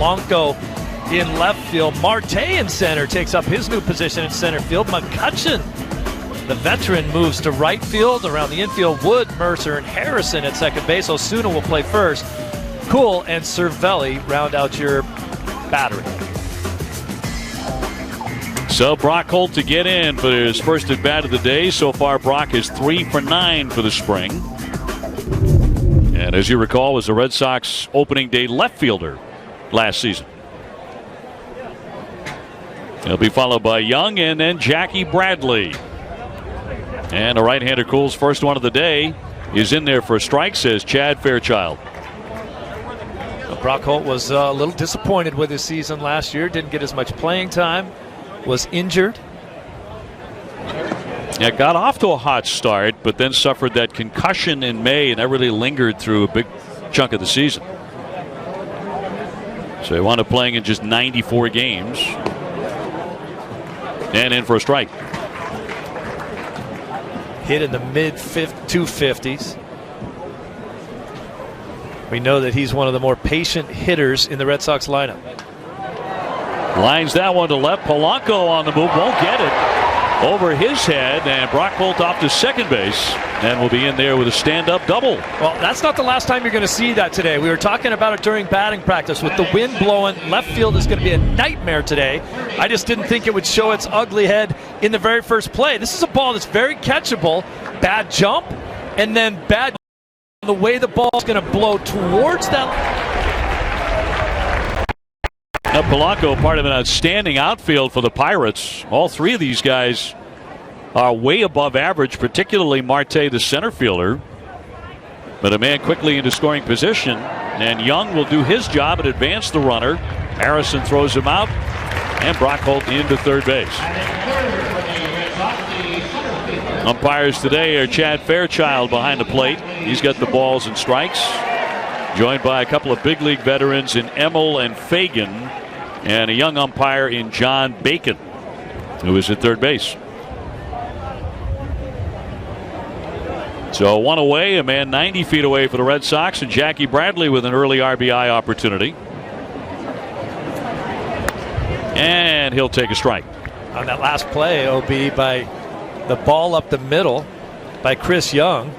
Polanco in left field. Marte in center takes up his new position in center field. McCutchen, the veteran, moves to right field. Around the infield, Wood, Mercer, and Harrison at second base. Osuna will play first. Cool and Cervelli round out your battery. So Brock Holt to get in for his first at bat of the day. So far, Brock is 3 for 9 for the spring. And as you recall, was the Red Sox opening day left fielder last season. He'll be followed by Young and then Jackie Bradley. And a right-hander Cool's first one of the day is in there for a strike, says Chad Fairchild. Brock Holt was a little disappointed with his season last year. Didn't get as much playing time. Was injured. Yeah, got off to a hot start, but then suffered that concussion in May, and that really lingered through a big chunk of the season. So he wound up playing in just 94 games. And in for a strike. Hit in the mid-250s. We know that he's one of the more patient hitters in the Red Sox lineup. Lines that one to left. Polanco on the move. Won't get it. Over his head. And Brock Holt off to second base. And will be in there with a stand-up double. Well, that's not the last time you're going to see that today. We were talking about it during batting practice. With the wind blowing, left field is going to be a nightmare today. I just didn't think it would show its ugly head in the very first play. This is a ball that's very catchable. Bad jump. And then bad the way the ball's going to blow towards that. Now Polanco, part of an outstanding outfield for the Pirates. All three of these guys are way above average, particularly Marte, the center fielder. But a man quickly into scoring position, and Young will do his job and advance the runner. Harrison throws him out, and Brock Holt into third base. Umpires today are Chad Fairchild behind the plate. He's got the balls and strikes. Joined by a couple of big league veterans in Emmel and Fagan, and a young umpire in John Bacon, who is at third base. So one away, a man 90 feet away for the Red Sox, and Jackie Bradley with an early RBI opportunity. And he'll take a strike. On that last play, OB, by the ball up the middle by Chris Young,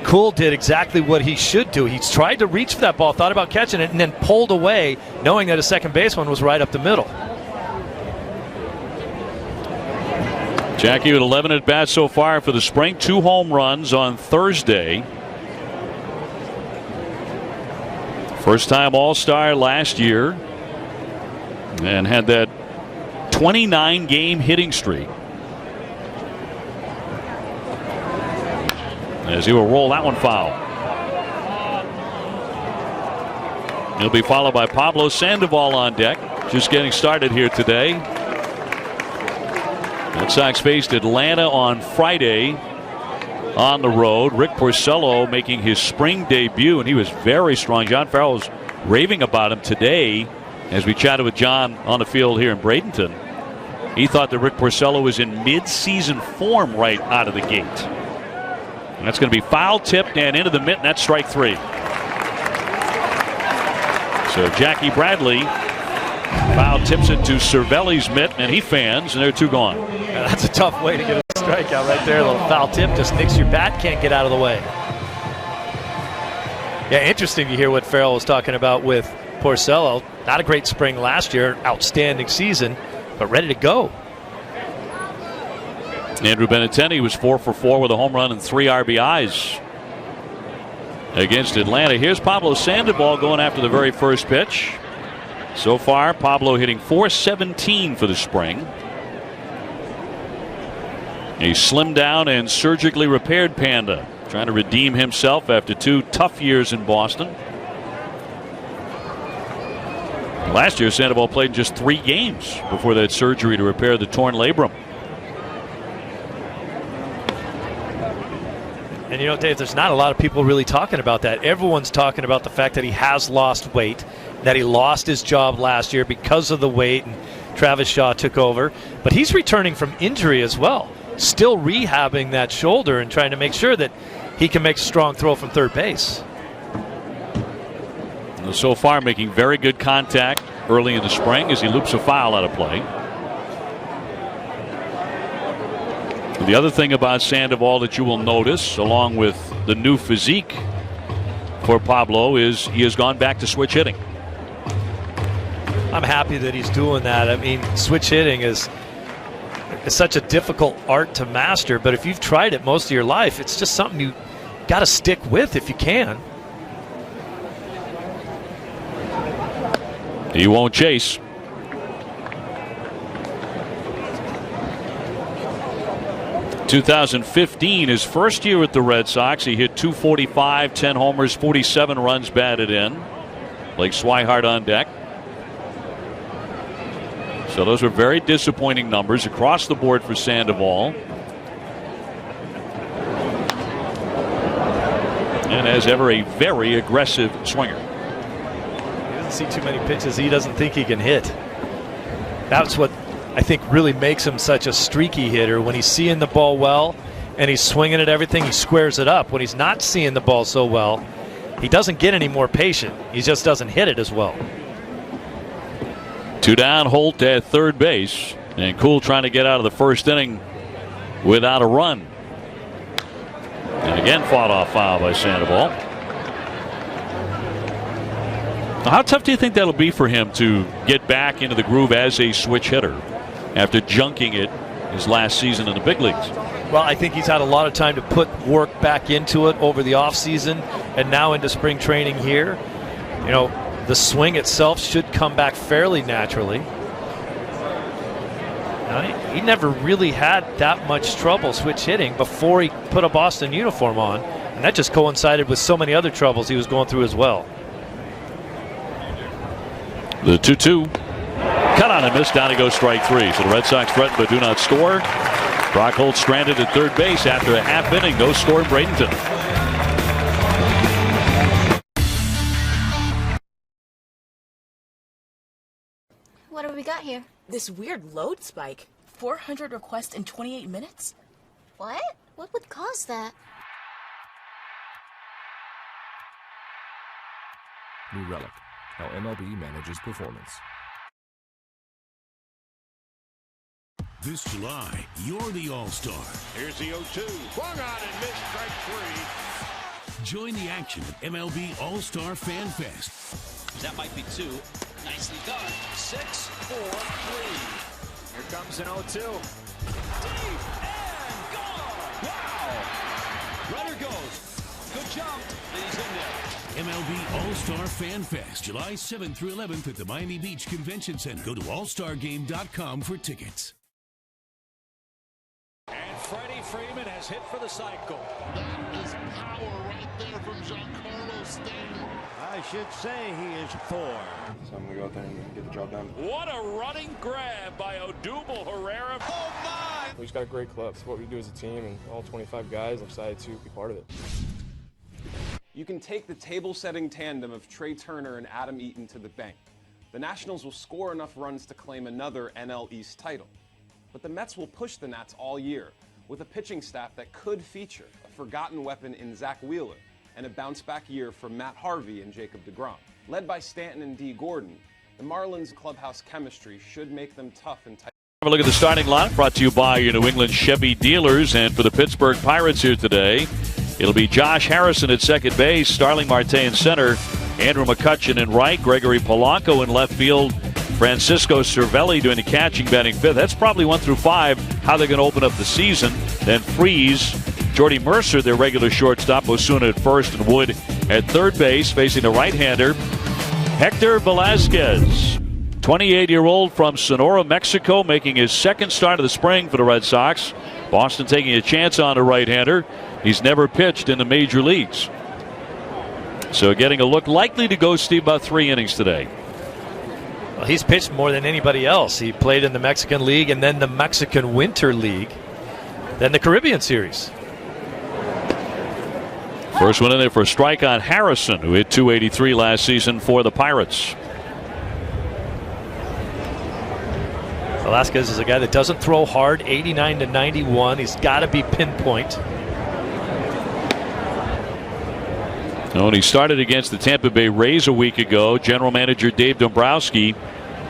Cool did exactly what he should do. He tried to reach for that ball, thought about catching it, and then pulled away, knowing that a second baseman was right up the middle. Jackie with 11 at bats so far for the spring. 2 home runs on Thursday. First time All-Star last year. And had that 29 game hitting streak. As he will roll that one foul. He'll be followed by Pablo Sandoval on deck. Just getting started here today. Red Sox faced Atlanta on Friday on the road. Rick Porcello making his spring debut, and he was very strong. John Farrell was raving about him today as we chatted with John on the field here in Bradenton. He thought that Rick Porcello was in mid-season form right out of the gate. And that's going to be foul tipped and into the mitt, and that's strike 3. So Jackie Bradley foul tips it to Cervelli's mitt, and he fans, and there are 2 gone. Yeah, that's a tough way to get a strikeout right there. A little foul tip just nicks your bat, can't get out of the way. Yeah, interesting to hear what Farrell was talking about with Porcello. Not a great spring last year, outstanding season, but ready to go. Andrew Benintendi was 4 for 4 with a home run and 3 RBIs against Atlanta. Here's Pablo Sandoval going after the very first pitch. So far, Pablo hitting .417 for the spring. A slimmed down and surgically repaired Panda, trying to redeem himself after 2 tough years in Boston. Last year, Sandoval played just 3 games before that surgery to repair the torn labrum. And you know, Dave, there's not a lot of people really talking about that. Everyone's talking about the fact that he has lost weight, that he lost his job last year because of the weight, and Travis Shaw took over. But he's returning from injury as well, still rehabbing that shoulder and trying to make sure that he can make a strong throw from third base. So far, making very good contact early in the spring as he loops a foul out of play. The other thing about Sandoval that you will notice, along with the new physique for Pablo, is he has gone back to switch hitting. I'm happy that he's doing that. I mean, switch hitting is such a difficult art to master, but if you've tried it most of your life, it's just something you got to stick with if you can. He won't chase. ...2015, his first year with the Red Sox. He hit .245, 10 homers, 47 runs batted in. Blake Swihart on deck. So those are very disappointing numbers across the board for Sandoval. And as ever, a very aggressive swinger. He doesn't see too many pitches he doesn't think he can hit. That's what I think really makes him such a streaky hitter. When he's seeing the ball well and he's swinging at everything, he squares it up. When he's not seeing the ball so well, he doesn't get any more patient. He just doesn't hit it as well. 2 down, Holt at third base. And Kuhl trying to get out of the first inning without a run. And again fought off foul by Sandoval. How tough do you think that'll be for him to get back into the groove as a switch hitter after junking it his last season in the big leagues? Well, I think he's had a lot of time to put work back into it over the offseason and now into spring training here. You know, the swing itself should come back fairly naturally. He never really had that much trouble switch hitting before he put a Boston uniform on, and that just coincided with so many other troubles he was going through as well. The 2-2. Cut on and missed. Down to go strike three. So the Red Sox threatened but do not score. Brock Holt stranded at third base after a half inning. No score in Bradenton. What have we got here? This weird load spike. 400 requests in 28 minutes? What? What would cause that? New Relic, how MLB manages performance. This July, you're the All-Star. Here's the 0-2. Swung on and missed, strike three. Join the action at MLB All-Star Fan Fest. That might be two. Nicely done. 6-4-3. Here comes an 0-2. Deep and gone. Wow. Runner goes. Good jump. He's in there. MLB All-Star Fan Fest, July 7th through 11th at the Miami Beach Convention Center. Go to allstargame.com for tickets. And Freddie Freeman has hit for the cycle. That is power right there from Giancarlo Stanton. I should say he is 4. So I'm going to go out there and get the job done. What a running grab by Odubel Herrera. Oh, my! We just got a great club. It's what we do as a team, and all 25 guys are excited to be part of it. You can take the table-setting tandem of Trey Turner and Adam Eaton to the bank. The Nationals will score enough runs to claim another NL East title. But the Mets will push the Nats all year with a pitching staff that could feature a forgotten weapon in Zach Wheeler and a bounce-back year for Matt Harvey and Jacob deGrom. Led by Stanton and D. Gordon, the Marlins' clubhouse chemistry should make them tough and tight. Have a look at the starting line, brought to you by your New England Chevy dealers. And for the Pittsburgh Pirates here today, it'll be Josh Harrison at second base, Starling Marte in center, Andrew McCutchen in right, Gregory Polanco in left field, Francisco Cervelli doing the catching, batting fifth. That's probably 1 through 5, how they're going to open up the season. Then Freeze, Jordy Mercer, their regular shortstop, Osuna at first, and Wood at third base, facing the right-hander, Héctor Velázquez. 28-year-old from Sonora, Mexico, making his second start of the spring for the Red Sox. Boston taking a chance on a right-hander. He's never pitched in the major leagues. So getting a look, likely to go, Steve, about 3 innings today. Well, he's pitched more than anybody else. He played in the Mexican League and then the Mexican Winter League, then the Caribbean Series. First one in there for a strike on Harrison, who hit .283 last season for the Pirates. Velázquez is a guy that doesn't throw hard, 89 to 91. He's got to be pinpoint. When he started against the Tampa Bay Rays a week ago, general manager Dave Dombrowski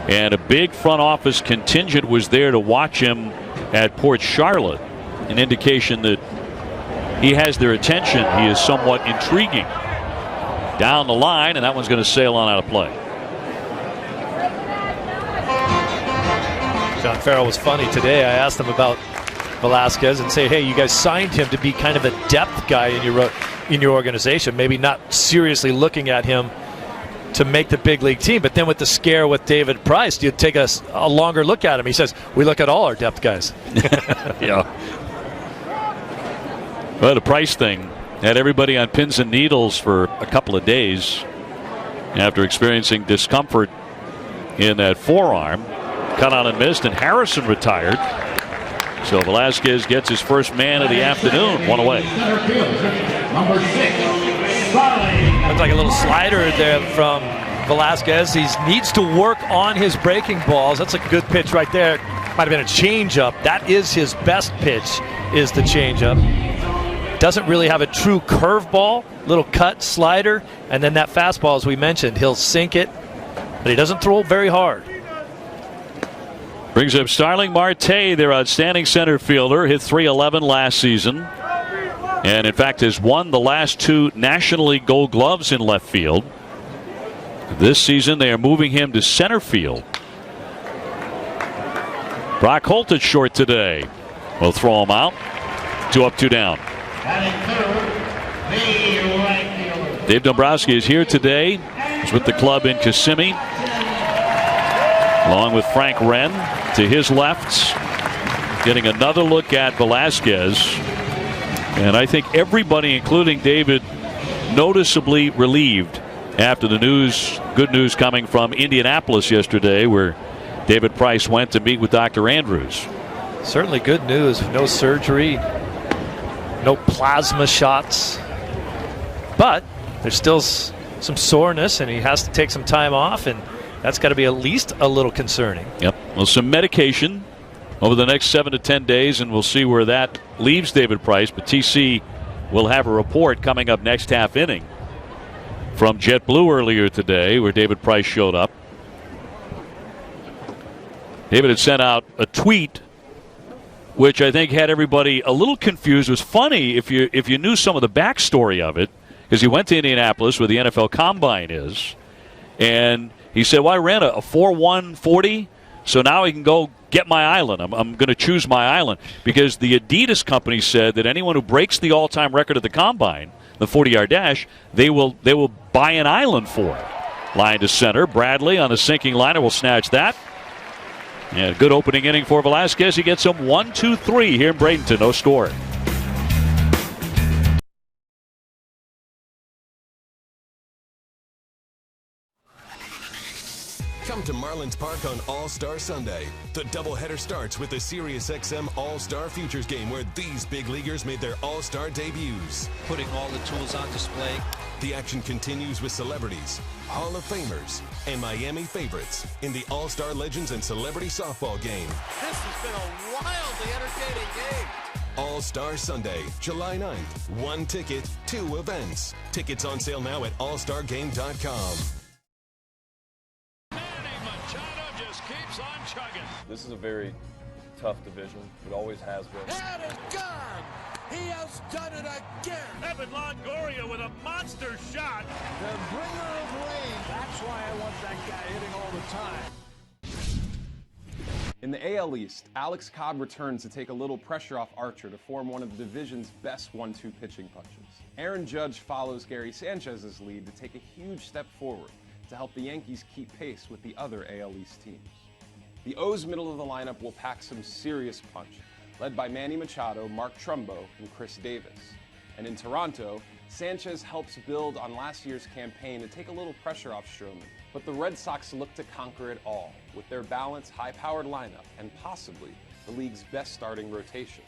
And a big front office contingent was there to watch him at Port Charlotte, an indication that he has their attention. He is somewhat intriguing. Down the line, and that one's going to sail on out of play. John Farrell was funny today. I asked him about Velázquez and say, hey, you guys signed him to be kind of a depth guy in your organization, maybe not seriously looking at him to make the big league team. But then with the scare with David Price, you'd take a longer look at him. He says, we look at all our depth guys. Yeah. Well, the Price thing had everybody on pins and needles for a couple of days after experiencing discomfort in that forearm. Cut on and missed, and Harrison retired. So Velázquez gets his first man of the afternoon. One away. Looks like a little slider there from Velázquez. He needs to work on his breaking balls. That's a good pitch right there. Might have been a changeup. That is his best pitch, is the changeup. Doesn't really have a true curveball. Little cut, slider, and then that fastball, as we mentioned, he'll sink it, but he doesn't throw very hard. Brings up Starling Marte, their outstanding center fielder. Hit .311 last season. And, in fact, has won the last 2 National League Gold Gloves in left field. This season, they are moving him to center field. Brock Holt at short today. We'll throw him out. 2 up, 2 down. Dave Dombrowski is here today. He's with the club in Kissimmee, along with Frank Wren to his left, getting another look at Velázquez. And I think everybody, including David, noticeably relieved after the news, good news coming from Indianapolis yesterday, where David Price went to meet with Dr. Andrews. Certainly good news. No surgery, no plasma shots, but there's still some soreness, and he has to take some time off, and that's got to be at least a little concerning. Yep. Well, some medication over the next 7 to 10 days, and we'll see where that leaves David Price. But TC will have a report coming up next half inning from JetBlue earlier today, where David Price showed up. David had sent out a tweet, which I think had everybody a little confused. It was funny if you knew some of the backstory of it, because he went to Indianapolis where the NFL Combine is, and he said, well, I ran a 4.140, so now I can go get my island. I'm going to choose my island, because the Adidas company said that anyone who breaks the all-time record at the Combine, the 40-yard dash, they will buy an island for it. Line to center. Bradley on the sinking liner will snatch that. And a good opening inning for Velázquez. He gets him 1-2-3 here in Bradenton. No score. Come to Marlins Park on All-Star Sunday. The doubleheader starts with the SiriusXM All-Star Futures game, where these big leaguers made their All-Star debuts. Putting all the tools on display. The action continues with celebrities, Hall of Famers, and Miami favorites in the All-Star Legends and Celebrity Softball game. This has been a wildly entertaining game. All-Star Sunday, July 9th. 1 ticket, 2 events. Tickets on sale now at allstargame.com. This is a very tough division. It always has been. And it's gone! He has done it again! Evan Longoria with a monster shot. The bringer of rain. That's why I want that guy hitting all the time. In the AL East, Alex Cobb returns to take a little pressure off Archer to form one of the division's best 1-2 pitching punches. Aaron Judge follows Gary Sanchez's lead to take a huge step forward to help the Yankees keep pace with the other AL East teams. The O's middle of the lineup will pack some serious punch, led by Manny Machado, Mark Trumbo, and Chris Davis. And in Toronto, Sanchez helps build on last year's campaign to take a little pressure off Stroman. But the Red Sox look to conquer it all with their balanced, high-powered lineup and possibly the league's best starting rotation.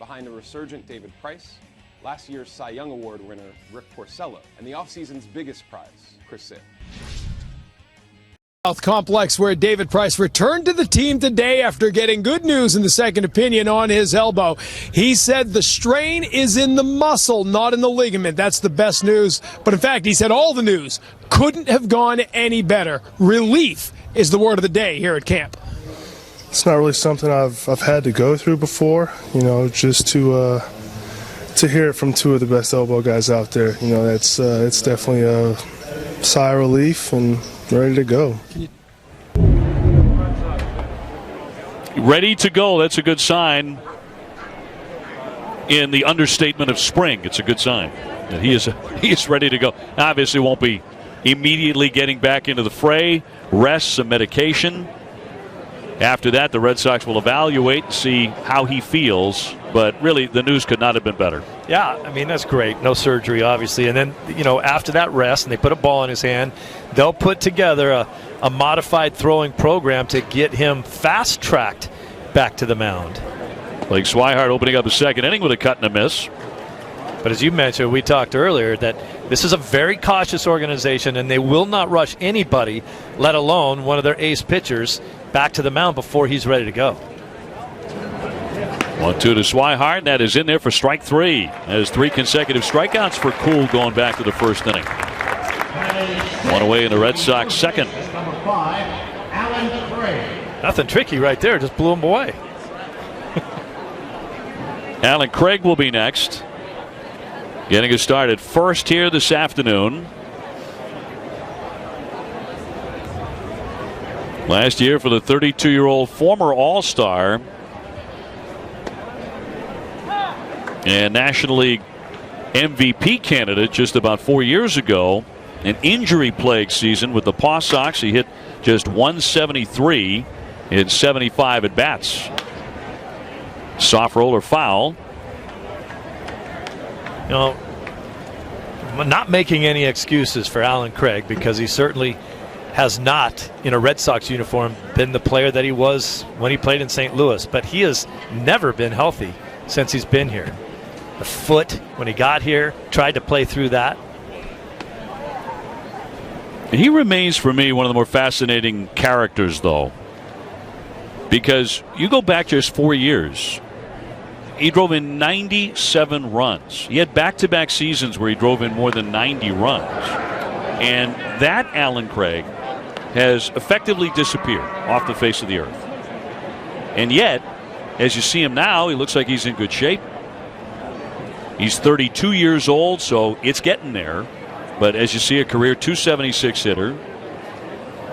Behind a resurgent David Price, last year's Cy Young Award winner Rick Porcello, and the offseason's biggest prize, Chris Sale. South Complex, where David Price returned to the team today after getting good news in the second opinion on his elbow. He said the strain is in the muscle, not in the ligament. That's the best news. But in fact, he said all the news couldn't have gone any better. Relief is the word of the day here at camp. It's not really something I've had to go through before, just to hear it from two of the best elbow guys out there. It's definitely a sigh of relief and ready to go. Ready to go. That's a good sign. In the understatement of spring, it's a good sign that he is ready to go. Obviously, won't be immediately getting back into the fray. Rest, some medication. After that, the Red Sox will evaluate and see how he feels. But really, the news could not have been better. Yeah, I mean, that's great. No surgery, obviously. And then, after that rest, and they put a ball in his hand, they'll put together a modified throwing program to get him fast-tracked back to the mound. Blake Swihart opening up the second inning with a cut and a miss. But as you mentioned, we talked earlier that this is a very cautious organization, and they will not rush anybody, let alone one of their ace pitchers, back to the mound before he's ready to go. 1-2 to Swihart. That is in there for strike three. There's 3 consecutive strikeouts for Kuhl going back to the first inning. One away in the Red Sox second. Nothing tricky right there. Just blew him away. Alan Craig will be next. Getting us started first here this afternoon. Last year for the 32-year-old former All-Star and National League MVP candidate just about 4 years ago. An injury-plagued season with the Paw Sox. He hit just 173 in 75 at-bats. Soft roller foul. I'm not making any excuses for Alan Craig because he certainly has not, in a Red Sox uniform, been the player that he was when he played in St. Louis. But he has never been healthy since he's been here. The foot, when he got here, tried to play through that. He remains, for me, one of the more fascinating characters, though. Because you go back just 4 years. He drove in 97 runs. He had back-to-back seasons where he drove in more than 90 runs. And that Alan Craig has effectively disappeared off the face of the earth. And yet, as you see him now, he looks like he's in good shape. He's 32 years old, so it's getting there. But as you see, a career .276 hitter.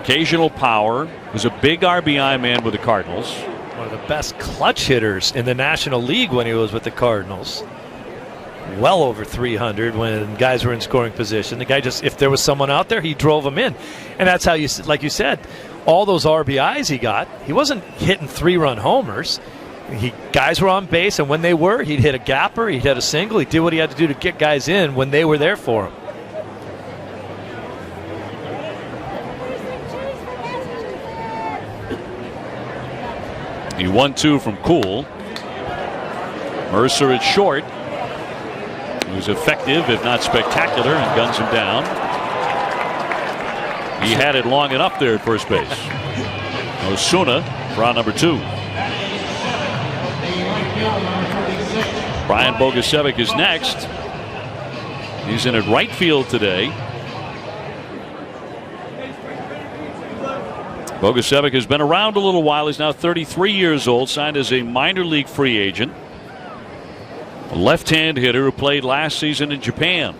Occasional power. Was a big RBI man with the Cardinals. One of the best clutch hitters in the National League when he was with the Cardinals. Well over 300 when guys were in scoring position. The guy just, if there was someone out there, he drove them in. And that's how, like you said, all those RBIs he got, he wasn't hitting 3-run homers. Guys were on base, and when they were, he'd hit a gapper, he'd hit a single. He did what he had to do to get guys in when they were there for him. He 1-2 from Kuhl. Mercer at short. He was effective, if not spectacular, and guns him down. He had it long enough there at first base. Osuna for out number 2. Brian Bogusevic is next. He's in at right field today. Bogusevic has been around a little while. He's now 33 years old, signed as a minor league free agent. A left-hand hitter who played last season in Japan.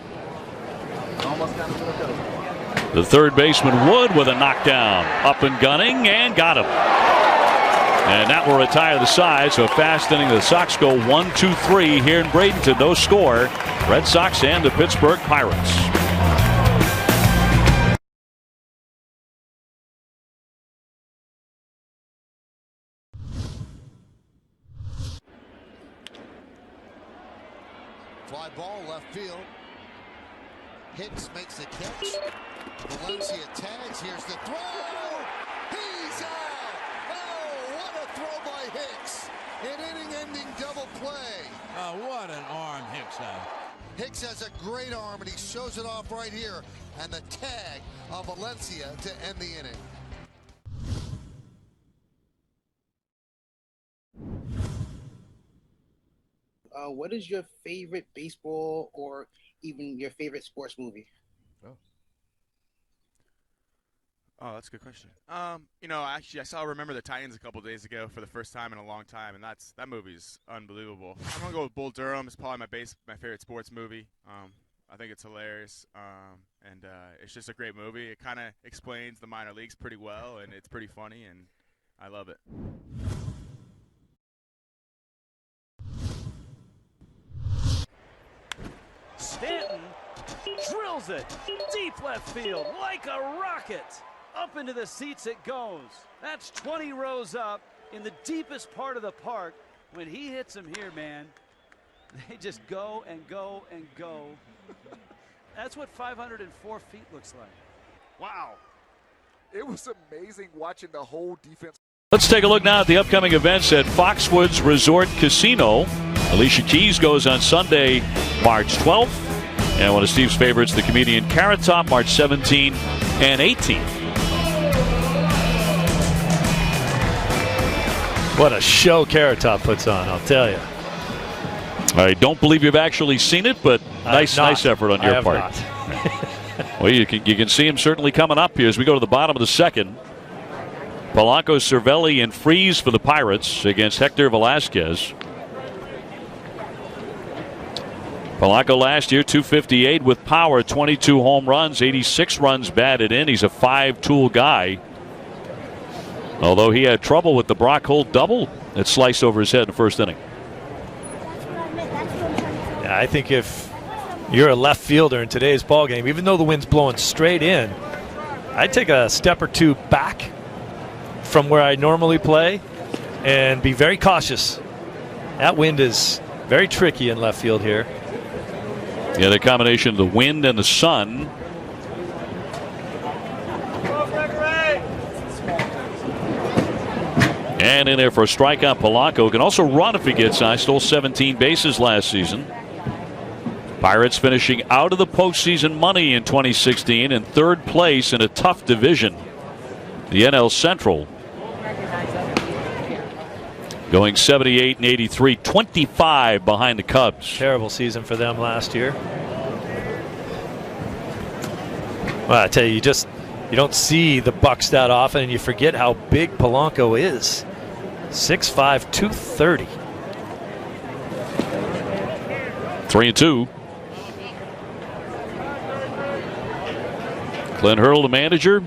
The third baseman Wood with a knockdown. Up and gunning and got him. And that will retire the side. So a fast inning. The Sox go 1-2-3 here in Bradenton. No score. Red Sox and the Pittsburgh Pirates. Fly ball left field. Hicks makes the catch. Valencia tags. Here's the throw. He's out. Oh, what a throw by Hicks. An inning-ending double play. What an arm Hicks has. Hicks has a great arm, and he shows it off right here. And the tag of Valencia to end the inning. What is your favorite baseball or even your favorite sports movie? Oh, that's a good question. Actually, I saw Remember the Titans a couple days ago for the first time in a long time, and that movie's unbelievable. I'm gonna go with Bull Durham. It's probably my favorite sports movie. I think it's hilarious, and it's just a great movie. It kind of explains the minor leagues pretty well, and it's pretty funny, and I love it. Stanton drills it deep left field like a rocket. Up into the seats it goes. That's 20 rows up in the deepest part of the park. When he hits them here, man, they just go and go and go. That's what 504 feet looks like. Wow. It was amazing watching the whole defense. Let's take a look now at the upcoming events at Foxwoods Resort Casino. Alicia Keys goes on Sunday, March 12th. And one of Steve's favorites, the comedian Carrot Top, March 17 and 18. What a show Carrot Top puts on, I'll tell you. I don't believe you've actually seen it, but nice effort on your part. Well, you can see him certainly coming up here as we go to the bottom of the second. Polanco, Cervelli, and Freeze for the Pirates against Héctor Velázquez. Polanco last year, .258 with power, 22 home runs, 86 runs batted in. He's a 5-tool guy. Although he had trouble with the Brock Holt double that sliced over his head in the first inning. Yeah, I think if you're a left fielder in today's ballgame, even though the wind's blowing straight in, I'd take a step or two back from where I normally play and be very cautious. That wind is very tricky in left field here. Yeah, the combination of the wind and the sun. And in there for a strikeout, Polanco can also run if he gets on. Stole 17 bases last season. Pirates finishing out of the postseason money in 2016 in third place in a tough division, the NL Central. Going 78 and 83, 25 behind the Cubs. Terrible season for them last year. Well, I tell you, you don't see the Bucks that often, and you forget how big Polanco is. 6'5", 230. 3-2. Glenn Hurl, the manager.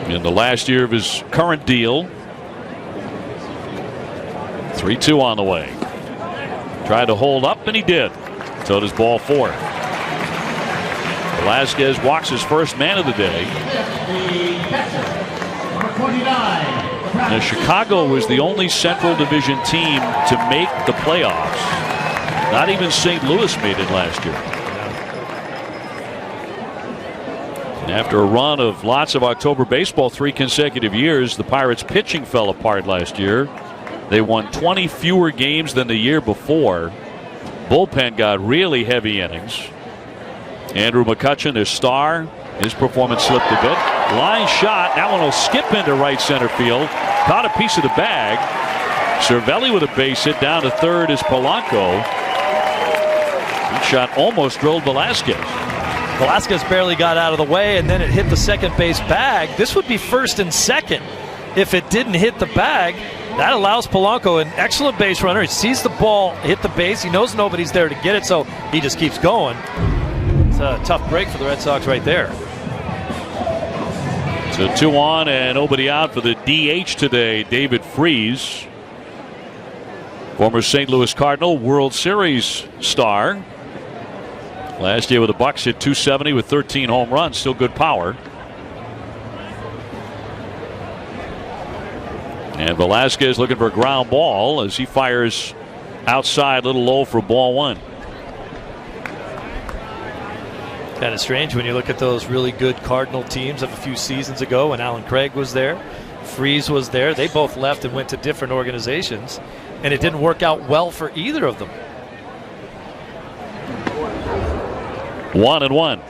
In the last year of his current deal. 3-2 on the way. Tried to hold up, and he did. So does ball 4. Velázquez walks his first man of the day. Now, Chicago was the only Central Division team to make the playoffs. Not even St. Louis made it last year. And after a run of lots of October baseball 3 consecutive years, the Pirates' pitching fell apart last year. They won 20 fewer games than the year before. Bullpen got really heavy innings. Andrew McCutchen, their star, his performance slipped a bit. Line shot. That one will skip into right center field. Caught a piece of the bag. Cervelli with a base hit. Down to third is Polanco. That shot almost drilled Velázquez. Velázquez barely got out of the way, and then it hit the second base bag. This would be first and second if it didn't hit the bag. That allows Polanco, an excellent base runner. He sees the ball hit the base. He knows nobody's there to get it, so he just keeps going. It's a tough break for the Red Sox right there. So 2 on and nobody out for the DH today, David Freeze. Former St. Louis Cardinal, World Series star. Last year with the Bucks hit .270 with 13 home runs. Still good power. And Velázquez looking for a ground ball as he fires outside, a little low for ball 1. Kind of strange when you look at those really good Cardinal teams of a few seasons ago when Alan Craig was there, Freeze was there. They both left and went to different organizations, and it didn't work out well for either of them. 1-1.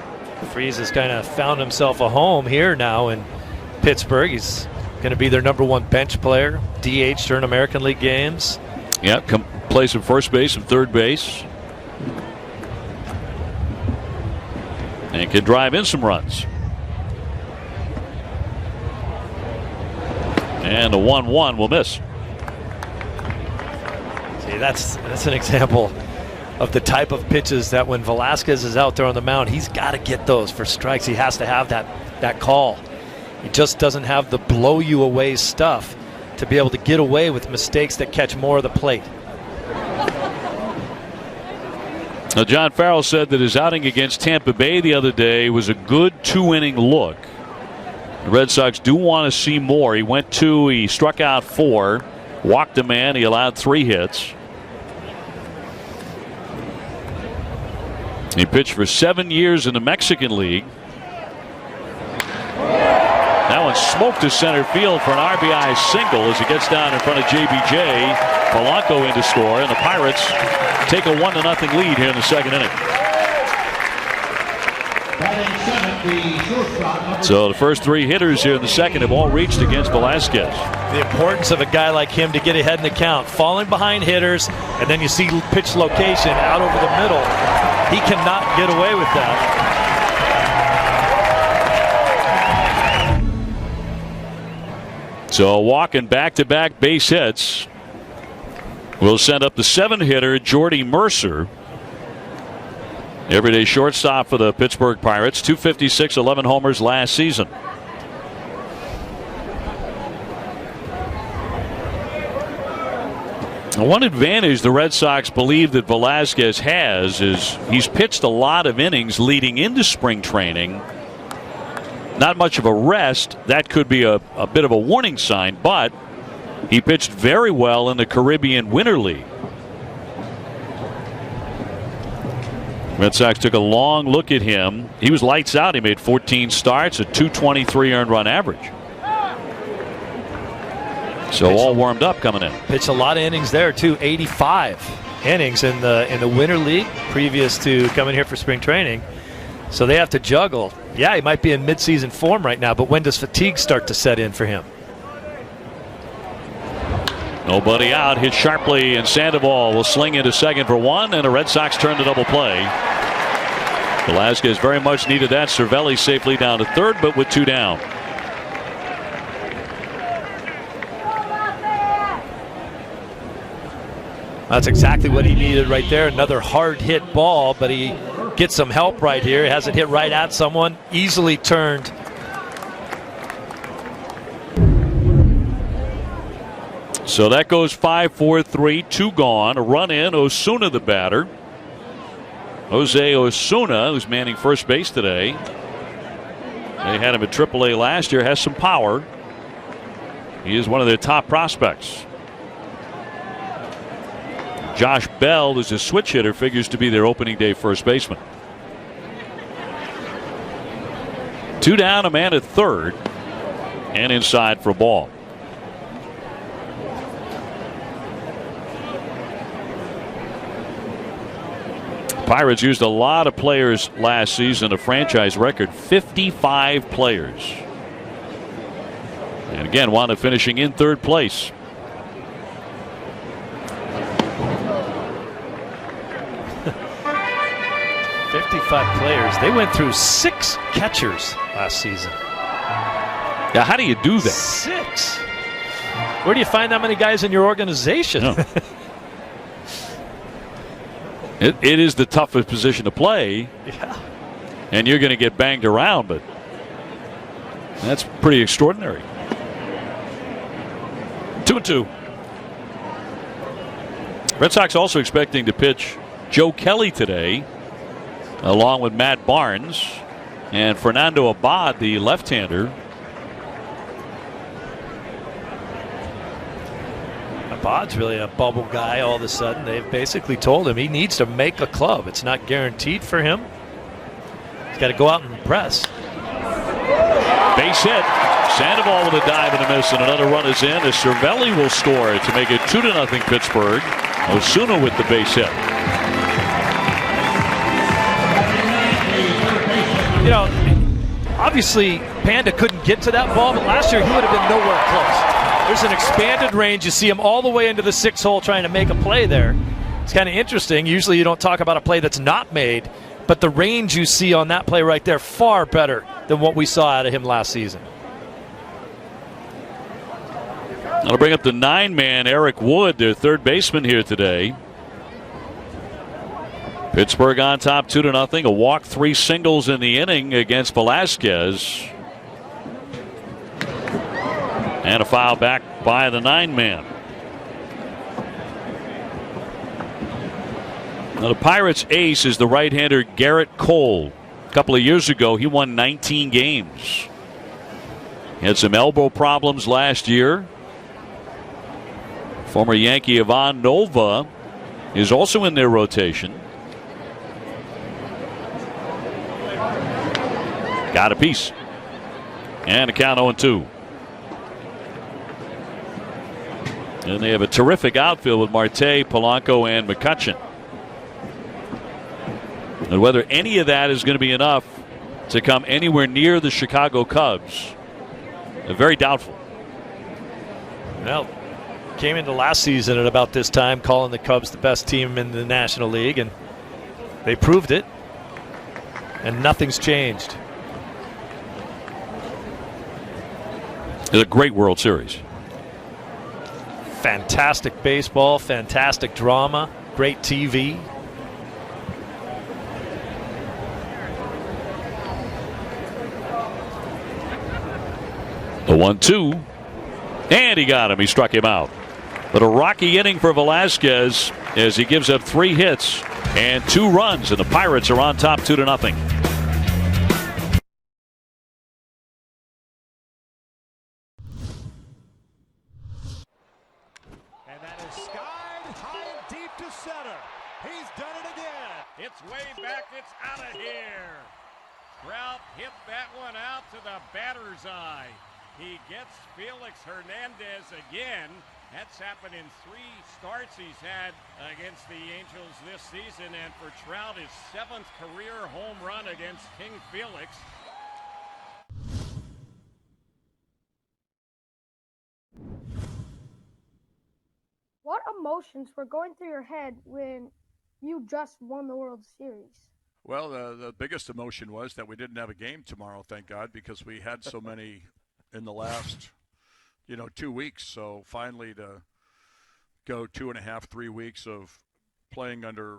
Freeze has kind of found himself a home here now in Pittsburgh. He's going to be their #1 bench player, DH during American League games. Yep, play some first base and third base. and can drive in some runs. And the 1-1 will miss. See, that's an example of the type of pitches that when Velázquez is out there on the mound, he's got to get those for strikes. He has to have that call. He just doesn't have the blow you away stuff to be able to get away with mistakes that catch more of the plate. Now, John Farrell said that his outing against Tampa Bay the other day was a good 2-inning look. The Red Sox do want to see more. He went 2, he struck out 4, walked a man, he allowed 3 hits. He pitched for 7 years in the Mexican League. That one smoked to center field for an RBI single as it gets down in front of JBJ. Polanco in to score, and the Pirates take a 1-0 lead here in the second inning. So the first 3 hitters here in the second have all reached against Velázquez. The importance of a guy like him to get ahead in the count, falling behind hitters, and then you see pitch location out over the middle. He cannot get away with that. So walking back-to-back base hits will send up the 7-hitter Jordy Mercer. Everyday shortstop for the Pittsburgh Pirates. 256, 11 homers last season. One advantage the Red Sox believe that Velázquez has is he's pitched a lot of innings leading into spring training. Not much of a rest. That could be a bit of a warning sign, but he pitched very well in the Caribbean Winter League. Red Sox took a long look at him. He was lights out. He made 14 starts, a .223 earned run average. So all warmed up coming in. Pitched a lot of innings there too. 85 innings in the Winter League previous to coming here for spring training. So they have to juggle. Yeah, he might be in midseason form right now, but when does fatigue start to set in for him? Nobody out. Hit sharply, and Sandoval will sling into second for 1, and the Red Sox turn to double play. Velázquez very much needed that. Cervelli safely down to third, but with 2 down. That's exactly what he needed right there. Another hard hit ball, but he gets some help right here. He has it hit right at someone. Easily turned. So that goes 5-4-3, 2 gone. A run in. Osuna the batter. Jose Osuna, who's manning first base today. They had him at AAA last year. Has some power. He is one of their top prospects. Josh Bell, who's a switch hitter, figures to be their opening day first baseman. 2 down, a man at third, and inside for a ball. Pirates used a lot of players last season, a franchise record 55 players. And again, wound up finishing in third place. Players. They went through 6 catchers last season. Yeah, how do you do that? 6. Where do you find that many guys in your organization? No. It is the toughest position to play. Yeah. And you're going to get banged around, but that's pretty extraordinary. 2-2. Red Sox also expecting to pitch Joe Kelly today, along with Matt Barnes and Fernando Abad, the left-hander. Abad's really a bubble guy all of a sudden. They've basically told him he needs to make a club. It's not guaranteed for him. He's got to go out and press. Base hit. Sandoval with a dive and a miss, and another run is in as Cervelli will score to make it 2-0 Pittsburgh. Osuna with the base hit. You know, obviously Panda couldn't get to that ball, but last year he would have been nowhere close. There's an expanded range. You see him all the way into the 6 hole trying to make a play there. It's kind of interesting. Usually you don't talk about a play that's not made but the range you see on that play right there, far better than what we saw out of him last season. I'll bring up the 9-man Eric Wood, their third baseman here today. Pittsburgh on top 2-0. A walk, 3 singles in the inning against Velázquez. And a foul back by the 9-man. Now the Pirates' ace is the right-hander Garrett Cole. A couple of years ago, he won 19 games. He had some elbow problems last year. Former Yankee Ivan Nova is also in their rotation. Got a piece. And a count 0-2. And they have a terrific outfield with Marte, Polanco, and McCutchen. And whether any of that is going to be enough to come anywhere near the Chicago Cubs, very doubtful. Well, came into last season at about this time calling the Cubs the best team in the National League, and they proved it. And nothing's changed. It's a great World Series. Fantastic baseball, fantastic drama, great TV. The 1-2. And he got him. He struck him out. But a rocky inning for Velázquez as he gives up 3 hits and 2 runs, and the Pirates are on top 2-0. It's out of here. Trout hit that one out to the batter's eye. He gets Felix Hernandez again. That's happened in 3 starts he's had against the Angels this season. And for Trout, his 7th career home run against King Felix. What emotions were going through your head when you just won the World Series? Well, the biggest emotion was that we didn't have a game tomorrow, thank God, because we had so many in the last, 2 weeks. So finally to go 2.5, 3 weeks of playing under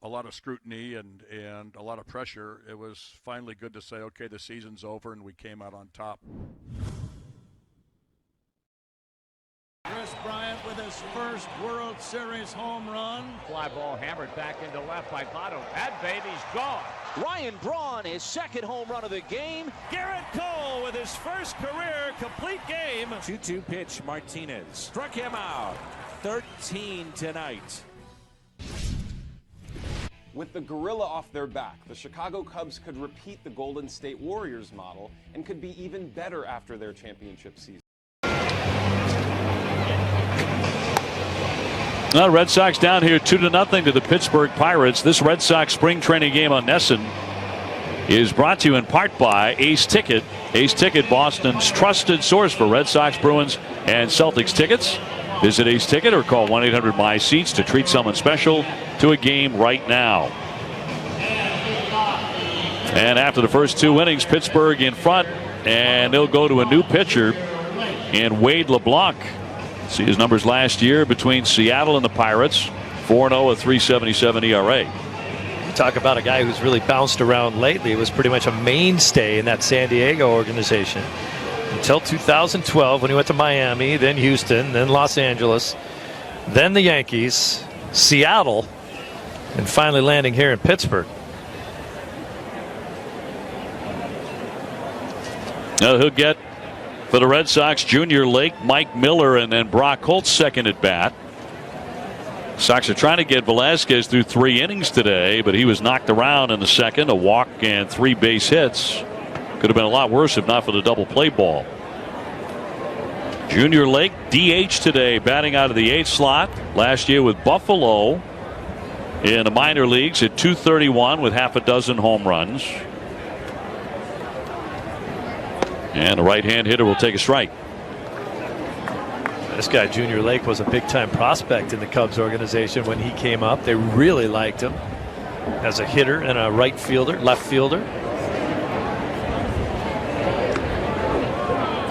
a lot of scrutiny and a lot of pressure, it was finally good to say, okay, the season's over, and we came out on top. Chris Bryant with his first World Series home run. Fly ball hammered back into left by Votto. That baby's gone. Ryan Braun, his second home run of the game. Garrett Cole with his first career complete game. 2-2 pitch. Martinez struck him out. 13 tonight. With the gorilla off their back, the Chicago Cubs could repeat the Golden State Warriors model and could be even better after their championship season. Well, Red Sox down here 2-0 to the Pittsburgh Pirates. This Red Sox spring training game on NESN is brought to you in part by Ace Ticket. Ace Ticket, Boston's trusted source for Red Sox, Bruins, and Celtics tickets. Visit Ace Ticket or call 1-800-MY-SEATS to treat someone special to a game right now. And after the first 2 innings, Pittsburgh in front, and they'll go to a new pitcher in Wade LeBlanc. See his numbers last year between Seattle and the Pirates. 4-0, a 3.77 ERA. You talk about a guy who's really bounced around lately. It was pretty much a mainstay in that San Diego organization until 2012 when he went to Miami, then Houston, then Los Angeles, then the Yankees, Seattle, and finally landing here in Pittsburgh. Now he'll get, for the Red Sox, Junior Lake, Mike Miller, and then Brock Holt's second at bat. Sox are trying to get Velázquez through 3 innings today, but he was knocked around in the second. A walk and 3 base hits. Could have been a lot worse if not for the double play ball. Junior Lake, DH today, batting out of the 8th slot. Last year with Buffalo in the minor leagues at .231 with half a dozen home runs. And the right-hand hitter will take a strike. This guy, Junior Lake, was a big-time prospect in the Cubs organization when he came up. They really liked him. as a hitter and a right fielder, left fielder.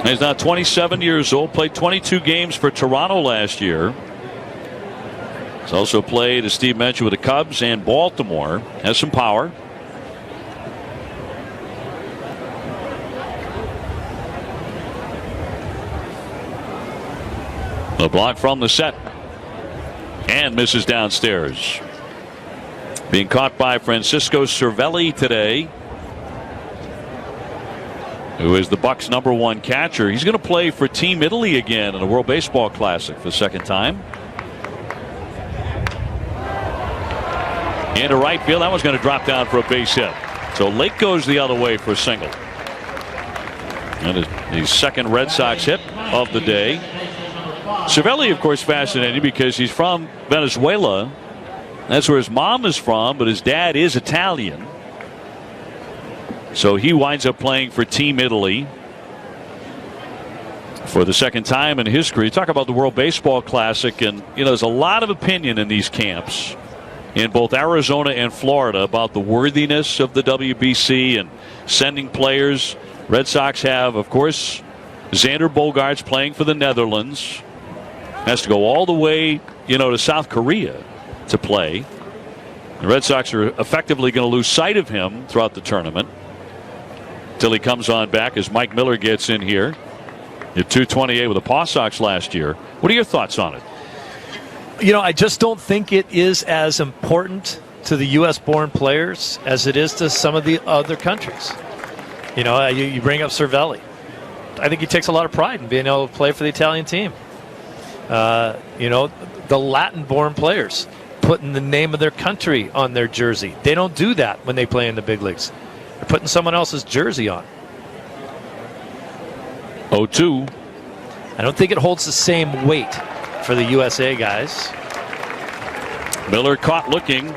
He's now 27 years old, played 22 games for Toronto last year. He's also played, as Steve mentioned, with the Cubs and Baltimore. Has some power. The block from the set. And misses downstairs. Being caught by Francisco Cervelli today, who is the Bucks' #1 catcher. He's going to play for Team Italy again in the World Baseball Classic for the second time. Into right field. That one's going to drop down for a base hit. So Lake goes the other way for a single. And his second Red Sox hit of the day. Cervelli, of course, fascinating because he's from Venezuela. That's where his mom is from, but his dad is Italian. So he winds up playing for Team Italy for the second time in his career. Talk about the World Baseball Classic, and there's a lot of opinion in these camps in both Arizona and Florida about the worthiness of the WBC and sending players. Red Sox have, of course, Xander Bogaerts playing for the Netherlands. Has to go all the way, to South Korea to play. The Red Sox are effectively going to lose sight of him throughout the tournament till he comes on back as Mike Miller gets in here. Hit .228 with the Paw Sox last year. What are your thoughts on it? I just don't think it is as important to the U.S.-born players as it is to some of the other countries. You bring up Cervelli. I think he takes a lot of pride in being able to play for the Italian team. The Latin-born players putting the name of their country on their jersey. They don't do that when they play in the big leagues. They're putting someone else's jersey on. 0-2. I don't think it holds the same weight for the USA guys. Miller caught looking.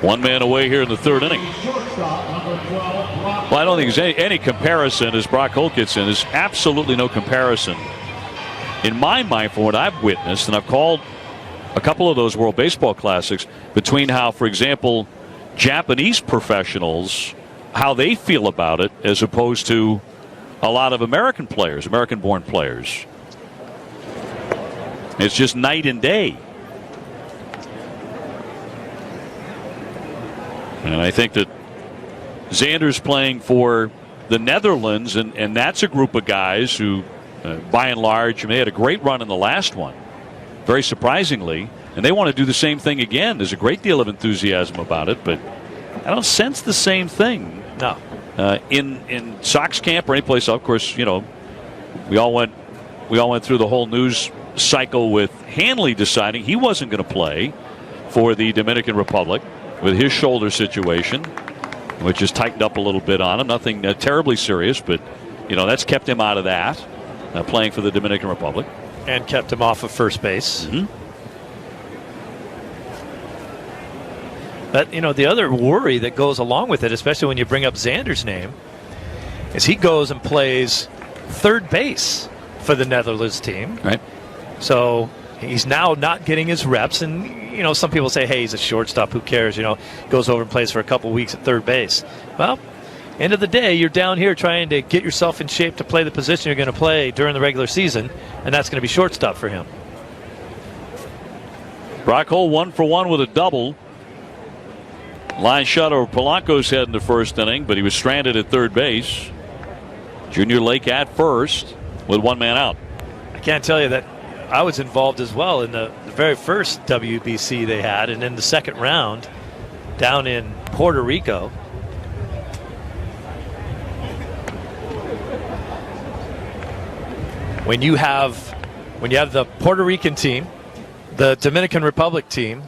One man away here in the third inning. Well, I don't think there's any comparison, as Brock Holt gets in. There's absolutely no comparison in my mind from what I've witnessed, and I've called a couple of those World Baseball Classics, between how, for example, Japanese professionals, how they feel about it as opposed to a lot of American players, American-born players. It's just night and day. And I think that Xander's playing for the Netherlands, and that's a group of guys who, by and large, they had a great run in the last one, very surprisingly, and they want to do the same thing again. There's a great deal of enthusiasm about it, but I don't sense the same thing. No. In Sox camp or any place else. Of course, we all went through the whole news cycle with Hanley deciding he wasn't going to play for the Dominican Republic with his shoulder situation, which has tightened up a little bit on him. Nothing terribly serious, but that's kept him out of that, playing for the Dominican Republic, and kept him off of first base. Mm-hmm. But the other worry that goes along with it, especially when you bring up Xander's name, is he goes and plays third base for the Netherlands team. Right. So he's now not getting his reps, and some people say, hey, he's a shortstop, who cares, goes over and plays for a couple weeks at third base. Well, end of the day, you're down here trying to get yourself in shape to play the position you're going to play during the regular season, and that's going to be shortstop for him. Brock Holt 1 for 1 with a double. Line shot over Polanco's head in the first inning, but he was stranded at third base. Junior Lake at first with one man out. I can't tell you that I was involved as well in the very first WBC they had, and in the second round down in Puerto Rico. When you have the Puerto Rican team, the Dominican Republic team,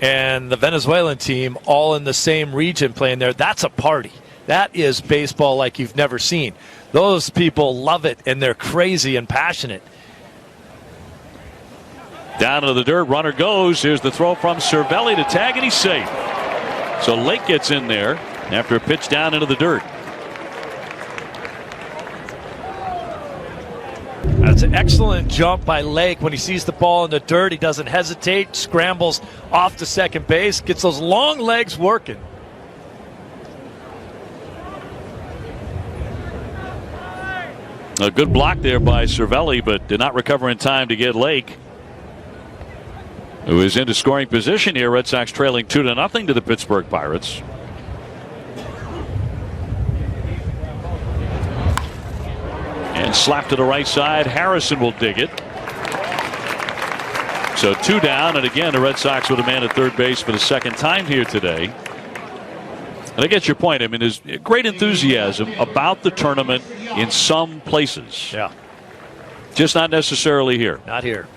and the Venezuelan team all in the same region playing there, that's a party. That is baseball like you've never seen. Those people love it, and they're crazy and passionate. Down into the dirt, runner goes. Here's the throw from Cervelli to tag, and he's safe. So Lake gets in there after a pitch down into the dirt. That's an excellent jump by Lake. When he sees the ball in the dirt, he doesn't hesitate, scrambles off to second base, gets those long legs working. A good block there by Cervelli, but did not recover in time to get Lake, who is into scoring position here. Red Sox trailing 2-0 to the Pittsburgh Pirates. And slap to the right side. Harrison will dig it. So 2 down, and again the Red Sox with a man at third base for the second time here today. And I get your point. I mean, there's great enthusiasm about the tournament in some places. Yeah. Just not necessarily here. Not here.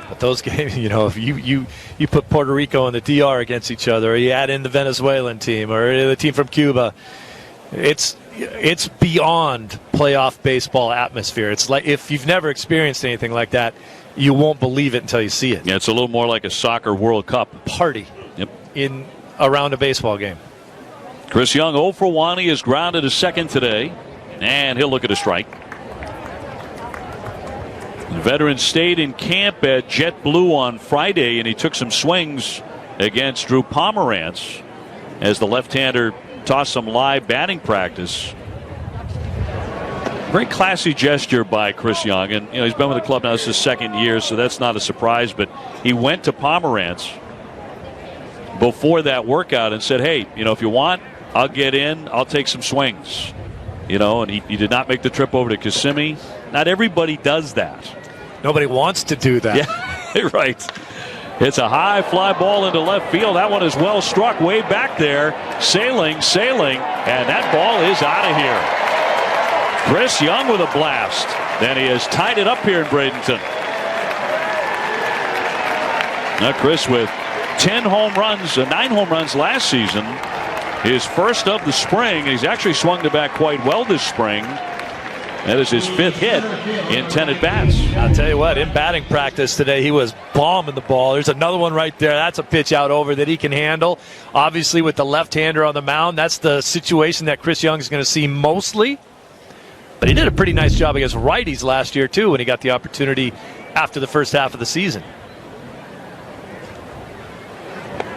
But those games, if you put Puerto Rico and the DR against each other, or you add in the Venezuelan team or the team from Cuba, it's beyond playoff baseball atmosphere. It's like if you've never experienced anything like that, you won't believe it until you see it. Yeah, it's a little more like a soccer World Cup party. Yep. In around a baseball game. Chris Young 0 for 1. He is grounded a second today, and he'll look at a strike. The veteran stayed in camp at JetBlue on Friday, and he took some swings against Drew Pomerantz as the left-hander tossed some live batting practice. Very classy gesture by Chris Young, and he's been with the club now. This is his second year, so that's not a surprise. But he went to Pomerantz before that workout and said, "Hey, if you want, I'll get in. I'll take some swings." And he did not make the trip over to Kissimmee. Not everybody does that. Nobody wants to do that. Yeah, right. It's a high fly ball into left field. That one is well struck way back there. Sailing, and that ball is out of here. Chris Young with a blast. And he has tied it up here in Bradenton. Now Chris with 9 home runs last season. His first of the spring. He's actually swung the bat quite well this spring. That is his 5th hit in 10 at-bats. I'll tell you what, in batting practice today, he was bombing the ball. There's another one right there. That's a pitch out over that he can handle. Obviously, with the left-hander on the mound, that's the situation that Chris Young is going to see mostly. But he did a pretty nice job against righties last year, too, when he got the opportunity after the first half of the season.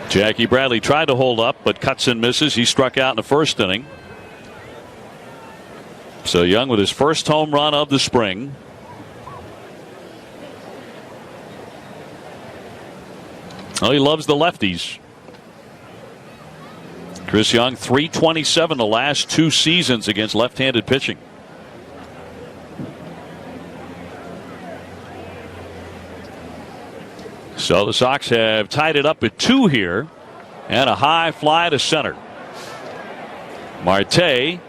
Jackie Bradley tried to hold up, but cuts and misses. He struck out in the first inning. So Young with his first home run of the spring. Oh, he loves the lefties. Chris Young, .327 the last 2 seasons against left-handed pitching. So the Sox have tied it up at 2 here, and a high fly to center. Marte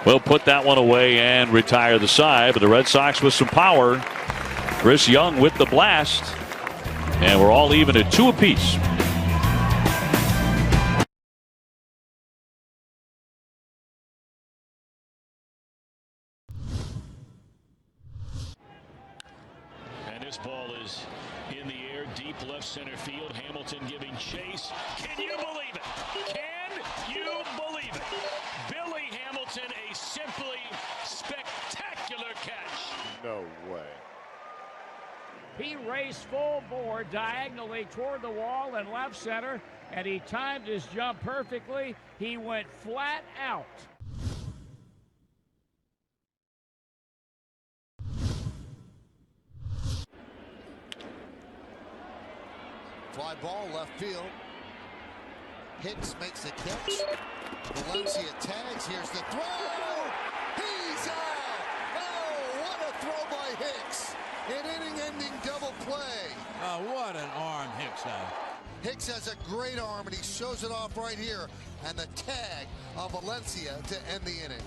will put that one away and retire the side, but the Red Sox with some power. Chris Young with the blast, and we're all even at 2 apiece. And this ball is in the air, deep left center field. Hamilton giving chase. Can you believe it? Can you believe it? Billy Hamilton, a simply spectacular catch. No way. He raced full bore diagonally toward the wall in left center, and he timed his jump perfectly. He went flat out. Fly ball left field. Hicks makes the catch. Valencia tags. Here's the throw. He's out. Oh, what a throw by Hicks. An inning-ending double play. Oh, what an arm Hicks had. Hicks has a great arm, and he shows it off right here. And the tag of Valencia to end the inning.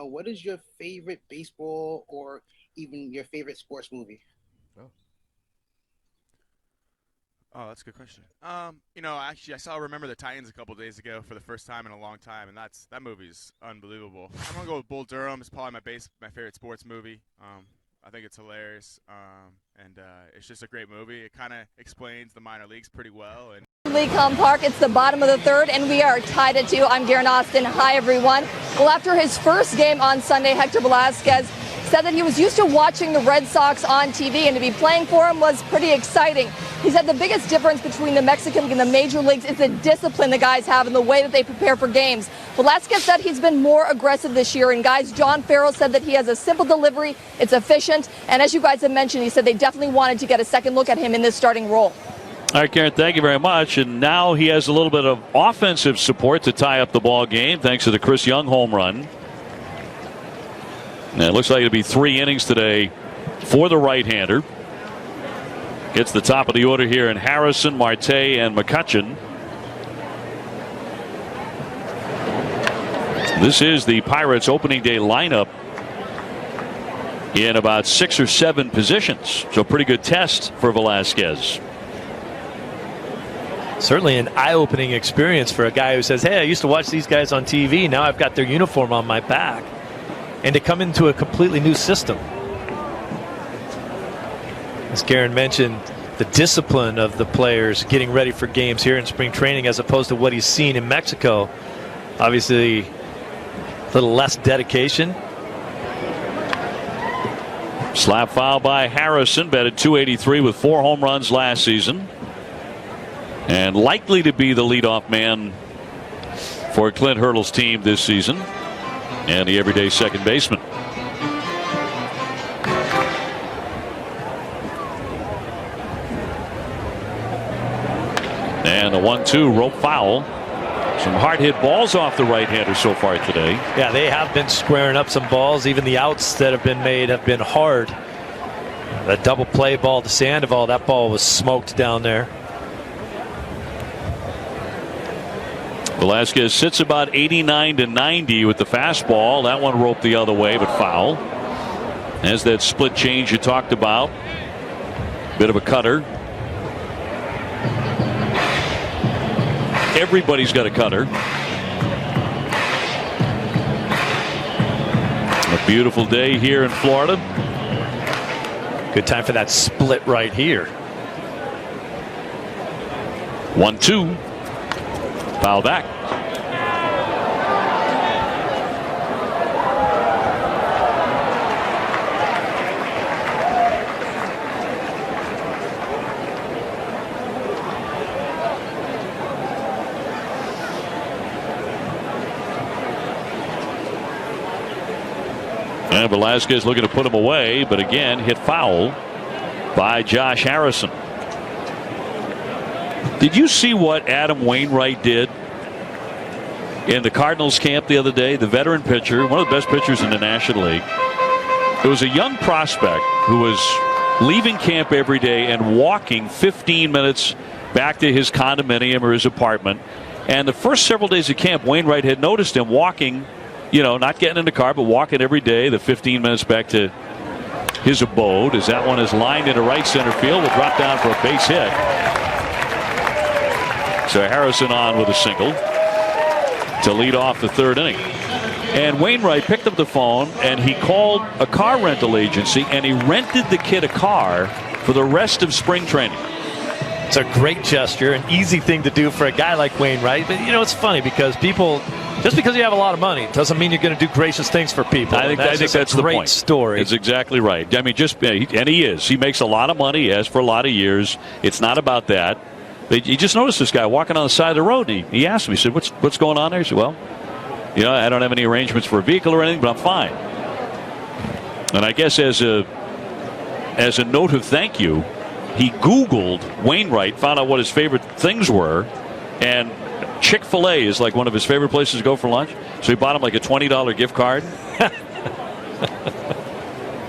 What is your favorite baseball or even your favorite sports movie? Oh, that's a good question. Actually, I saw Remember the Titans a couple days ago for the first time in a long time, and that movie's unbelievable. I'm gonna go with Bull Durham. It's probably my favorite sports movie. I think it's hilarious, and it's just a great movie. It kind of explains the minor leagues pretty well. And Lecom Park. It's the bottom of the third, and we are tied at 2. I'm Garen Austin. Hi, everyone. Well, after his first game on Sunday, Héctor Velázquez said that he was used to watching the Red Sox on TV, and to be playing for him was pretty exciting. He said the biggest difference between the Mexican League and the major leagues is the discipline the guys have and the way that they prepare for games. Velázquez said he's been more aggressive this year, and guys, John Farrell said that he has a simple delivery, it's efficient, and as you guys have mentioned, he said they definitely wanted to get a second look at him in this starting role. All right, Karen, thank you very much. And now he has a little bit of offensive support to tie up the ball game thanks to the Chris Young home run. And it looks like it'll be 3 innings today for the right-hander. Gets the top of the order here in Harrison, Marte, and McCutchen. This is the Pirates' opening day lineup in about 6 or 7 positions. So pretty good test for Velázquez. Certainly an eye-opening experience for a guy who says, hey, I used to watch these guys on TV. Now I've got their uniform on my back. And to come into a completely new system. As Garen mentioned, the discipline of the players getting ready for games here in spring training as opposed to what he's seen in Mexico. Obviously, a little less dedication. Slap foul by Harrison, batted .283 with 4 home runs last season. And likely to be the leadoff man for Clint Hurdle's team this season. And the everyday second baseman. And the 1-2 rope foul. Some hard hit balls off the right-hander so far today. Yeah, they have been squaring up some balls. Even the outs that have been made have been hard. That double play ball to Sandoval, that ball was smoked down there. Velázquez sits about 89 to 90 with the fastball. That one roped the other way, but foul. As that split change you talked about. Bit of a cutter. Everybody's got a cutter. A beautiful day here in Florida. Good time for that split right here. 1-2. Foul back. And Velázquez looking to put him away, but again hit foul by Josh Harrison. Did you see what Adam Wainwright did in the Cardinals camp the other day? The veteran pitcher, one of the best pitchers in the National League. It was a young prospect who was leaving camp every day and walking 15 minutes back to his condominium or his apartment. And the first several days of camp, Wainwright had noticed him walking, not getting in the car, but walking every day the 15 minutes back to his abode. As that one is lined into right center field, will drop down for a base hit. So Harrison on with a single to lead off the third inning. And Wainwright picked up the phone and he called a car rental agency and he rented the kid a car for the rest of spring training. It's a great gesture, an easy thing to do for a guy like Wainwright. But, it's funny because people, just because you have a lot of money doesn't mean you're going to do gracious things for people. I think that's a great the point. Story. It's exactly right. I mean, and he is. He makes a lot of money, has for a lot of years. It's not about that. But you just noticed this guy walking on the side of the road. And he asked me, he said, what's going on there? He said, well, I don't have any arrangements for a vehicle or anything, but I'm fine. And I guess as a note of thank you, he Googled Wainwright, found out what his favorite things were, and Chick-fil-A is like one of his favorite places to go for lunch. So he bought him like a $20 gift card.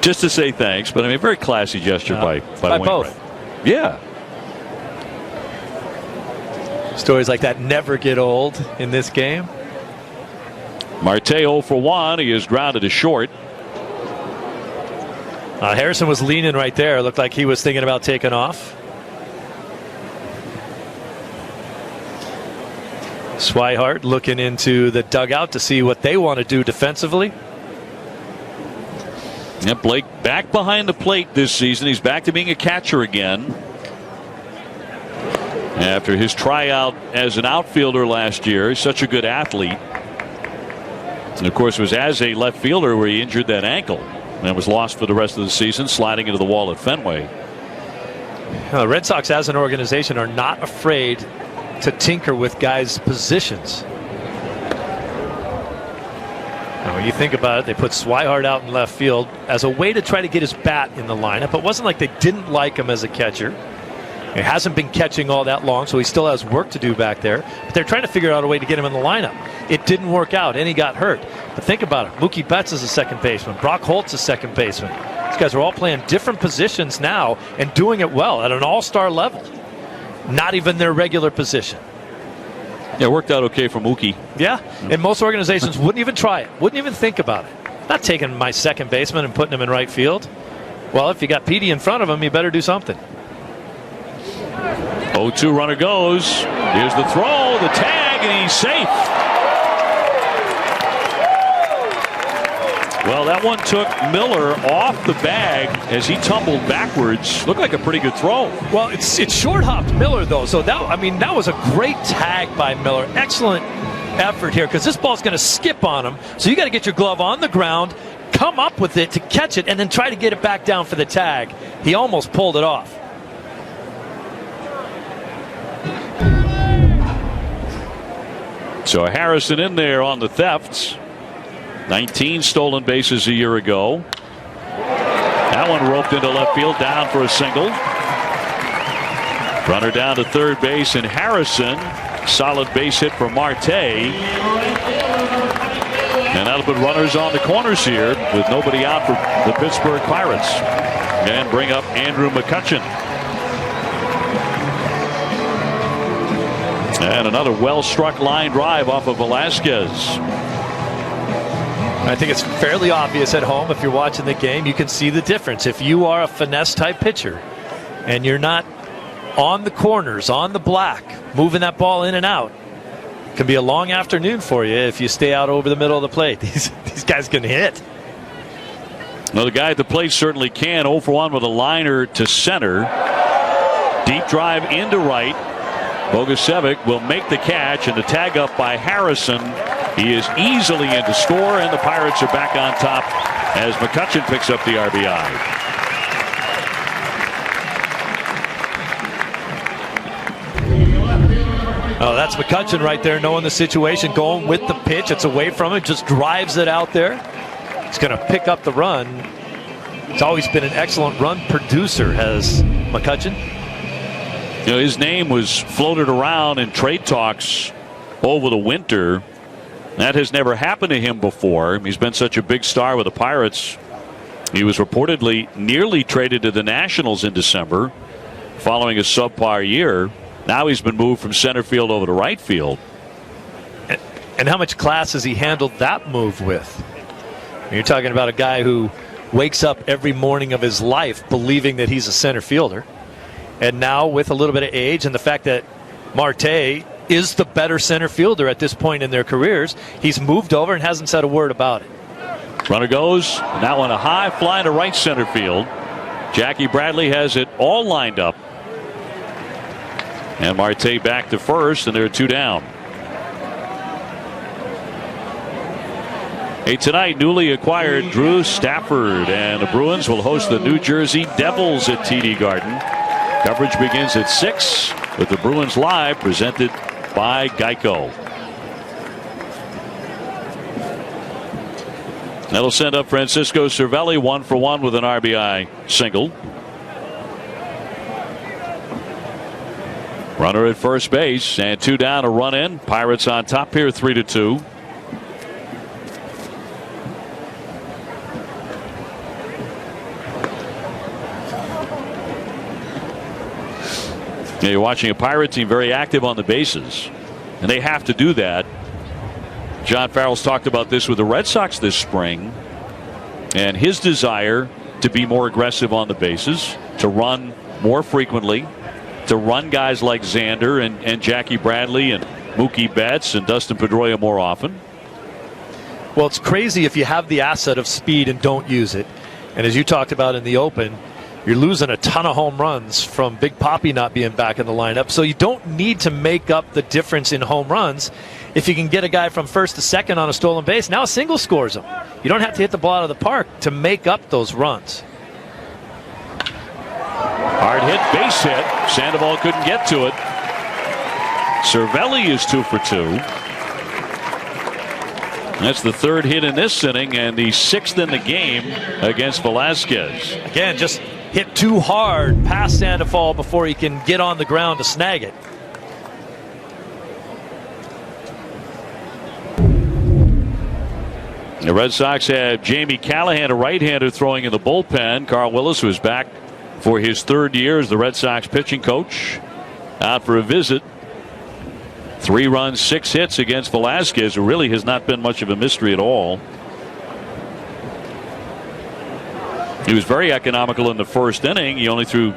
Just to say thanks. But I mean, very classy gesture by Wainwright. Both. Yeah. Stories like that never get old in this game. Marte 0 for 1. He is grounded to short. Harrison was leaning right there. Looked like he was thinking about taking off. Swihart looking into the dugout to see what they want to do defensively. And Blake back behind the plate this season. He's back to being a catcher again. After his tryout as an outfielder last year, he's such a good athlete. And of course, it was as a left fielder where he injured that ankle and was lost for the rest of the season, sliding into the wall at Fenway. The Red Sox as an organization are not afraid to tinker with guys' positions. Now, when you think about it, they put Swihart out in left field as a way to try to get his bat in the lineup. It wasn't like they didn't like him as a catcher. He hasn't been catching all that long, so he still has work to do back there. But they're trying to figure out a way to get him in the lineup. It didn't work out, and he got hurt. But think about it. Mookie Betts is a second baseman. Brock Holt's a second baseman. These guys are all playing different positions now and doing it well at an all-star level. Not even their regular position. Yeah, it worked out okay for Mookie. Yeah, and most organizations wouldn't even try it. Wouldn't even think about it. Not taking my second baseman and putting him in right field. Well, if you got Petey in front of him, you better do something. 0-2 runner goes. Here's the throw, the tag, and he's safe. Well, that one took Miller off the bag as he tumbled backwards. Looked like a pretty good throw. Well, it short-hopped Miller, though. So that was a great tag by Miller. Excellent effort here because this ball's going to skip on him. So you got to get your glove on the ground, come up with it to catch it, and then try to get it back down for the tag. He almost pulled it off. So Harrison in there on the thefts. 19 stolen bases a year ago. That one roped into left field, down for a single. Runner down to third base, and Harrison, solid base hit for Marte. And that'll put runners on the corners here with nobody out for the Pittsburgh Pirates. And bring up Andrew McCutchen. And another well-struck line drive off of Velázquez. I think it's fairly obvious at home if you're watching the game. You can see the difference. If you are a finesse-type pitcher and you're not on the corners, on the black, moving that ball in and out, it can be a long afternoon for you if you stay out over the middle of the plate. These guys can hit. Well, the guy at the plate certainly can. 0 for 1 with a liner to center. Deep drive into right. Bogusevic will make the catch, and the tag up by Harrison. He is easily in to score, and the Pirates are back on top as McCutchen picks up the RBI. Oh, that's McCutchen right there, knowing the situation, going with the pitch. It's away from him, just drives it out there. He's going to pick up the run. He's always been an excellent run producer, has McCutchen. You know, his name was floated around in trade talks over the winter. That has never happened to him before. He's been such a big star with the Pirates. He was reportedly nearly traded to the Nationals in December following a subpar year. Now he's been moved from center field over to right field. And how much class has he handled that move with? You're talking about a guy who wakes up every morning of his life believing that he's a center fielder. And now with a little bit of age and the fact that Marte is the better center fielder at this point in their careers, he's moved over and hasn't said a word about it. Runner goes. Now on a high fly to right center field. Jackie Bradley has it all lined up. And Marte back to first, and there are 2 down. Hey, tonight, newly acquired Drew Stafford and the Bruins will host the New Jersey Devils at TD Garden. Coverage begins at 6 with the Bruins Live presented by Geico. That'll send up Francisco Cervelli 1 for 1 with an RBI single. Runner at first base and 2 down, a run in. Pirates on top here 3-2. You're watching a Pirate team very active on the bases, and they have to do that. John Farrell's talked about this with the Red Sox this spring, and his desire to be more aggressive on the bases, to run more frequently, to run guys like Xander and Jackie Bradley and Mookie Betts and Dustin Pedroia more often. Well, it's crazy if you have the asset of speed and don't use it. And as you talked about in the open, you're losing a ton of home runs from Big Papi not being back in the lineup. So you don't need to make up the difference in home runs. If you can get a guy from first to second on a stolen base, now a single scores him. You don't have to hit the ball out of the park to make up those runs. Hard hit, base hit. Sandoval couldn't get to it. Cervelli is 2 for 2. That's the 3rd hit in this inning and the 6th in the game against Velázquez. Again, just hit too hard past Sandoval before he can get on the ground to snag it. The Red Sox have Jamie Callahan, a right-hander, throwing in the bullpen. Carl Willis, who is back for his 3rd year as the Red Sox pitching coach, out for a visit. 3 runs, 6 hits against Velázquez, who really has not been much of a mystery at all. He was very economical in the first inning. He only threw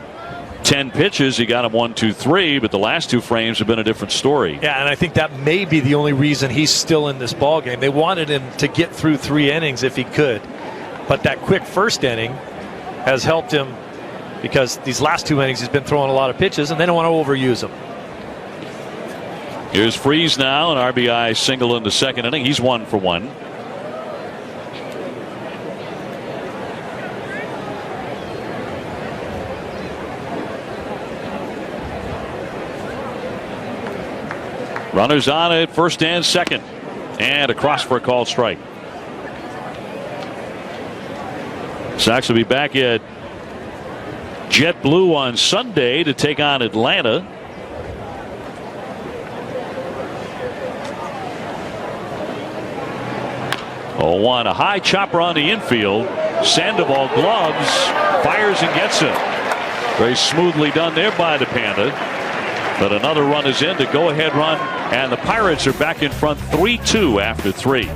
10 pitches. He got him 1, 2, 3, but the last 2 frames have been a different story. Yeah, and I think that may be the only reason he's still in this ball game. They wanted him to get through 3 innings if he could, but that quick first inning has helped him because these last 2 innings he's been throwing a lot of pitches, and they don't want to overuse him. Here's Freese now, an RBI single in the 2nd inning. He's 1 for 1. Runners on at first and second. And across for a called strike. Sox will be back at JetBlue on Sunday to take on Atlanta. Oh, 1, a high chopper on the infield. Sandoval gloves, fires and gets it. Very smoothly done there by the Panda. But another run is in, the go-ahead run, and the Pirates are back in front 3-2 after 3.